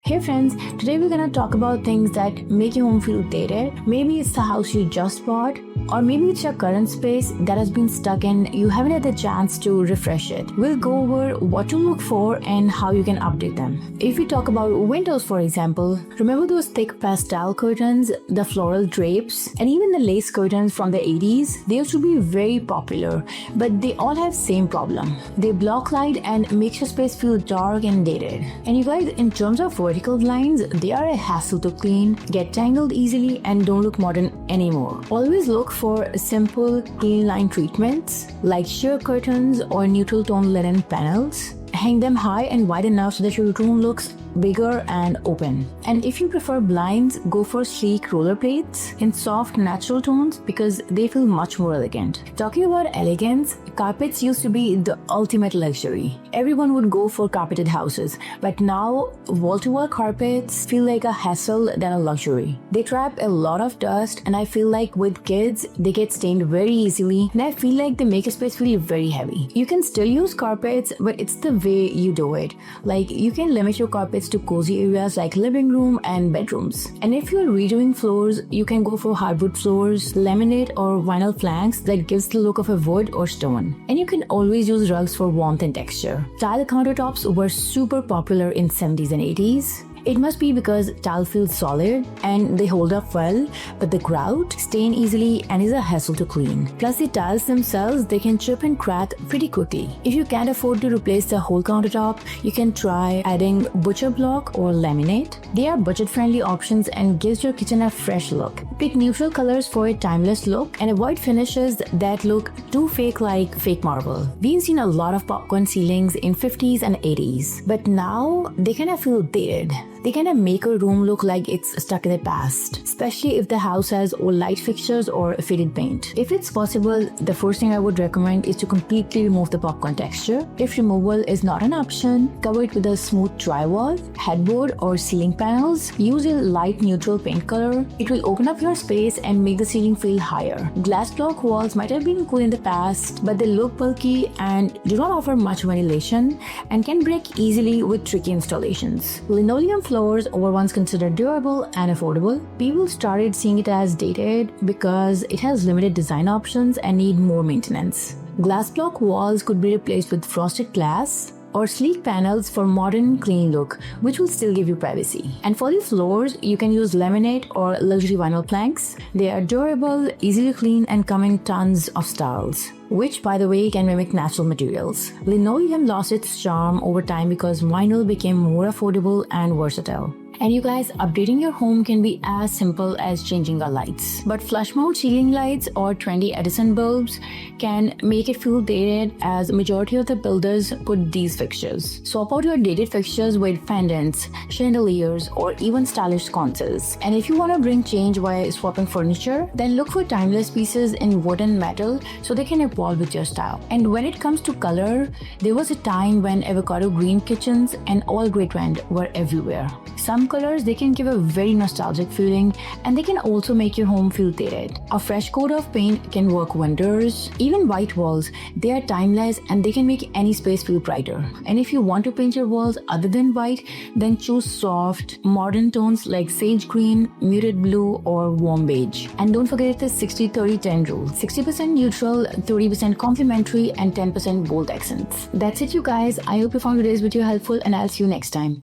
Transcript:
Hey friends, today we're gonna talk about things that make your home feel dated. Maybe it's the house you just bought, or maybe it's your current space that has been stuck and you haven't had the chance to refresh it. We'll go over what to look for and how you can update them. If we talk about windows, for example, remember those thick pastel curtains, the floral drapes, and even the lace curtains from the 80s? They used to be very popular, but they all have same problem. They block light and make your space feel dark and dated. And you guys, in terms of vertical blinds, they are a hassle to clean, get tangled easily, and don't look modern anymore. Always look for simple, clean line treatments like sheer curtains or neutral tone linen panels. Hang them high and wide enough so that your room looks bigger and open. And if you prefer blinds, go for sleek roller plates in soft natural tones because they feel much more elegant. Talking about elegance, carpets used to be the ultimate luxury. Everyone would go for carpeted houses, but now wall-to-wall carpets feel like a hassle than a luxury. They trap a lot of dust, and I feel like with kids, they get stained very easily, and I feel like they make a space feel very heavy. You can still use carpets, but it's the way you do it. Like, you can limit your carpets to cozy areas like living room and bedrooms. And if you're redoing floors, you can go for hardwood floors, laminate or vinyl planks that gives the look of a wood or stone. And you can always use rugs for warmth and texture. Tile countertops were super popular in 70s and 80s. It must be because tile feels solid and they hold up well, but the grout stain easily and is a hassle to clean. Plus the tiles themselves, they can chip and crack pretty quickly. If you can't afford to replace the whole countertop, you can try adding butcher block or laminate. They are budget-friendly options and gives your kitchen a fresh look. Pick neutral colors for a timeless look and avoid finishes that look too fake like fake marble. We've seen a lot of popcorn ceilings in 50s and 80s, but now they kind of feel dated. They kind of make a room look like it's stuck in the past, especially if the house has old light fixtures or faded paint. If it's possible, the first thing I would recommend is to completely remove the popcorn texture. If removal is not an option, cover it with a smooth drywall, headboard, or ceiling panels. Use a light neutral paint color. It will open up your space and make the ceiling feel higher. Glass block walls might have been cool in the past, but they look bulky and do not offer much ventilation and can break easily with tricky installations. Linoleum floors were once considered durable and affordable. People started seeing it as dated because it has limited design options and need more maintenance. Glass block walls could be replaced with frosted glass or sleek panels for modern clean look, which will still give you privacy. And for the floors, you can use laminate or luxury vinyl planks. They are durable, easily clean, and come in tons of styles, which by the way can mimic natural materials. Linoleum lost its charm over time because vinyl became more affordable and versatile. And you guys, updating your home can be as simple as changing the lights. But flush mount ceiling lights or trendy Edison bulbs can make it feel dated, as majority of the builders put these fixtures. Swap out your dated fixtures with pendants, chandeliers, or even stylish sconces. And if you want to bring change while swapping furniture, then look for timeless pieces in wood and metal so they can evolve with your style. And when it comes to color, there was a time when avocado green kitchens and all gray trend were everywhere. Some colors, they can give a very nostalgic feeling, and they can also make your home feel dated. A fresh coat of paint can work wonders. Even white walls, they are timeless and they can make any space feel brighter. And if you want to paint your walls other than white, then choose soft, modern tones like sage green, muted blue, or warm beige. And don't forget the 60-30-10 rule. 60% neutral, 30% complementary, and 10% bold accents. That's it, you guys. I hope you found today's video helpful, and I'll see you next time.